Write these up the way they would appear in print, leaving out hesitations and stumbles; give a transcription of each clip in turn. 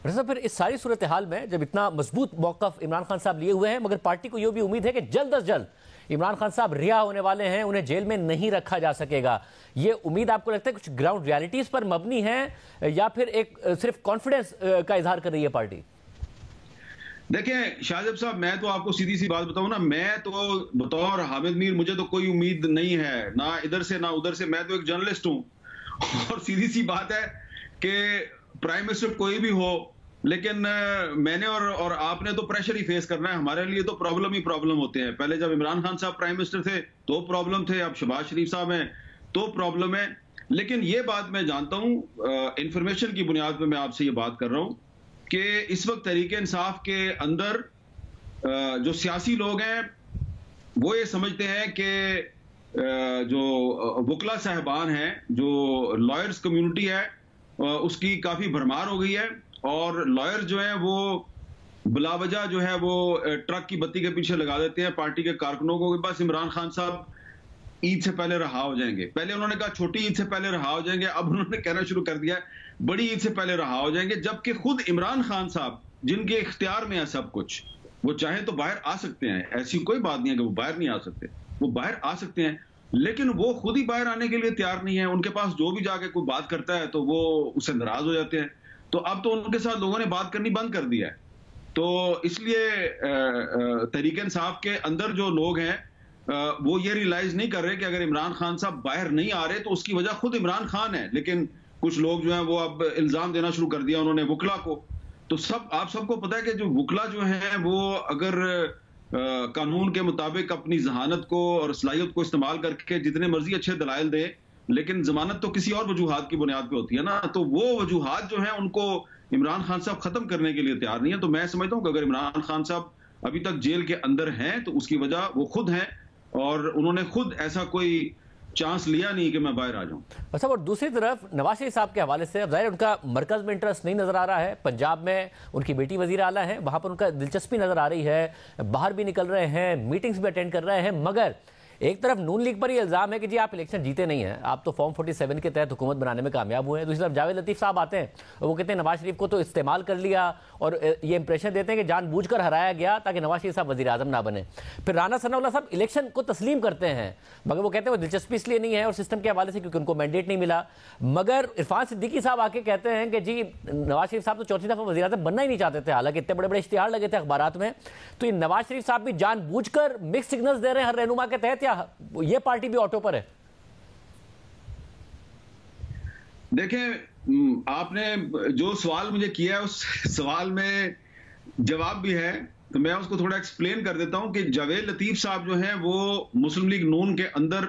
Doctor साहब, फिर इस सारी सूरत हाल में जब इतना मजबूत मौकफ इमरान खान साहब लिए हुए हैं, मगर पार्टी को यह भी उम्मीद है कि जल्द अज जल्द इमरान खान साहब रिहा होने वाले हैं, उन्हें जेल में नहीं रखा जा सकेगा, ये उम्मीद आपको लगता है कुछ ग्राउंड रियलिटीज पर मबनी है या फिर एक सिर्फ कॉन्फिडेंस का इजहार कर रही है पार्टी? देखें शाहजेब साहब, मैं तो आपको सीधी सी बात बताऊं ना, मैं तो बतौर हामिद मीर मुझे तो कोई उम्मीद नहीं है, ना इधर से ना उधर से। मैं तो एक जर्नलिस्ट हूं और सीधी सी बात है कि प्राइम मिनिस्टर कोई भी हो, लेकिन मैंने और आपने तो प्रेशर ही फेस करना है। हमारे लिए तो प्रॉब्लम ही प्रॉब्लम होते हैं। पहले जब इमरान खान साहब प्राइम मिनिस्टर थे तो प्रॉब्लम थे, अब शहबाज शरीफ साहब हैं तो प्रॉब्लम है। लेकिन ये बात मैं जानता हूं, इंफॉर्मेशन की बुनियाद पर मैं आपसे ये बात कर रहा हूं कि इस वक्त तहरीक इंसाफ के अंदर जो सियासी लोग हैं वो ये समझते हैं कि जो वकला साहबान हैं, जो लॉयर्स कम्युनिटी है, उसकी काफी भरमार हो गई है और लॉयर जो है वो बिलावजह जो है वो ट्रक की बत्ती के पीछे लगा देते हैं पार्टी के कारकुनों को कि बस इमरान खान साहब ईद से पहले रहा हो जाएंगे। पहले उन्होंने कहा छोटी ईद से पहले रहा हो जाएंगे, अब उन्होंने कहना शुरू कर दिया बड़ी ईद से पहले रहा हो जाएंगे, जबकि खुद इमरान खान साहब जिनके इख्तियार में है सब कुछ, वो चाहे तो बाहर आ सकते हैं। ऐसी कोई बात नहीं है कि वो बाहर नहीं आ सकते, वो बाहर आ सकते हैं, लेकिन वो खुद ही बाहर आने के लिए तैयार नहीं है। उनके पास जो भी जाके कोई बात करता है तो वो उससे नाराज हो जाते हैं। तो अब तो उनके साथ लोगों ने बात करनी बंद कर दिया है। तो इसलिए तहरीक इंसाफ के अंदर जो लोग हैं वो ये रियलाइज नहीं कर रहे कि अगर इमरान खान साहब बाहर नहीं आ रहे तो उसकी वजह खुद इमरान खान है। लेकिन कुछ लोग जो हैं वो अब इल्जाम देना शुरू कर दिया उन्होंने वकला को। तो आप सबको पता है कि जो वकला जो हैं वो अगर कानून के मुताबिक अपनी जहानत को और सलाहियत को इस्तेमाल करके जितने मर्जी अच्छे दलाइल दें, लेकिन जमानत तो किसी और वजूहात की बुनियाद पे होती है ना, तो वो वजूहात जो हैं उनको इमरान खान साहब खत्म करने के लिए तैयार नहीं है। तो मैं समझता हूं कि अगर इमरान खान साहब अभी तक जेल के अंदर हैं तो उसकी वजह वो खुद हैं और उन्होंने खुद ऐसा कोई चांस लिया नहीं कि मैं बाहर आ जाऊं। अच्छा, और दूसरी तरफ नवाज शरीफ साहब के हवाले से अब जाहिर उनका मरकज में इंटरेस्ट नहीं नजर आ रहा है। पंजाब में उनकी बेटी वजीर आला है, वहां पर उनका दिलचस्पी नजर आ रही है, बाहर भी निकल रहे हैं, मीटिंग्स भी अटेंड कर रहे हैं, मगर एक तरफ नून लीग पर ही इल्जाम है कि जी आप इलेक्शन जीते नहीं हैं, आप तो फॉर्म 47 के तहत हुकूमत बनाने में कामयाब हुए हैं। दूसरी तरफ जावेद लतीफ साहब आते हैं और वो कहते हैं नवाज शरीफ को तो इस्तेमाल कर लिया और ये इंप्रेशन देते हैं कि जानबूझकर हराया गया ताकि नवाज शरीफ साहब वजीर आजम ना बने। फिर राना सनाउल्लाह साहब इलेक्शन को तस्लीम करते हैं, मगर वो कहते हैं वो दिलचस्पी इसलिए नहीं है और सिस्टम के हवाले से क्योंकि उनको मैंडेट नहीं मिला। मगर इरफान सिद्दीकी साहब आके कहते हैं कि जी नवाज शरीफ साहब तो चौथी दफा वजीर आजम बनना ही नहीं चाहते थे, हालांकि इतने बड़े बड़े इश्तिहार लगे थे अखबारात में। तो ये नवाज शरीफ साहब भी जानबूझकर मिक्स सिग्नल्स दे रहे हैं हर रहनुमा के तहत, या ये पार्टी भी ऑटो पर है? देखें, आपने जो सवाल मुझे किया है उस सवाल में जवाब भी है, तो मैं उसको थोड़ा एक्सप्लेन कर देता हूं कि जावेद लतीफ साहब जो हैं वो मुस्लिम लीग नून के अंदर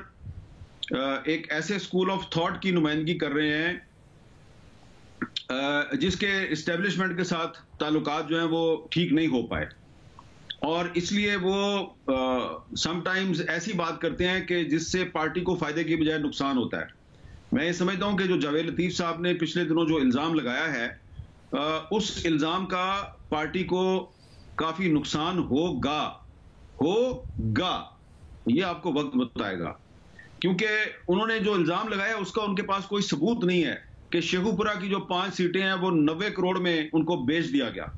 एक ऐसे स्कूल ऑफ थॉट की नुमाइंदगी कर रहे हैं जिसके इस्टेब्लिशमेंट के साथ ताल्लुकात जो हैं वो ठीक नहीं हो पाए और इसलिए वो समटाइम्स ऐसी बात करते हैं कि जिससे पार्टी को फायदे की बजाय नुकसान होता है। मैं ये समझता हूं कि जो जावेद लतीफ साहब ने पिछले दिनों जो इल्जाम लगाया है उस इल्जाम का पार्टी को काफी नुकसान होगा, ये आपको वक्त बताएगा, क्योंकि उन्होंने जो इल्जाम लगाया उसका उनके पास कोई सबूत नहीं है कि शेखुपुरा की जो 5 सीटें हैं वो 90 करोड़ में उनको बेच दिया गया।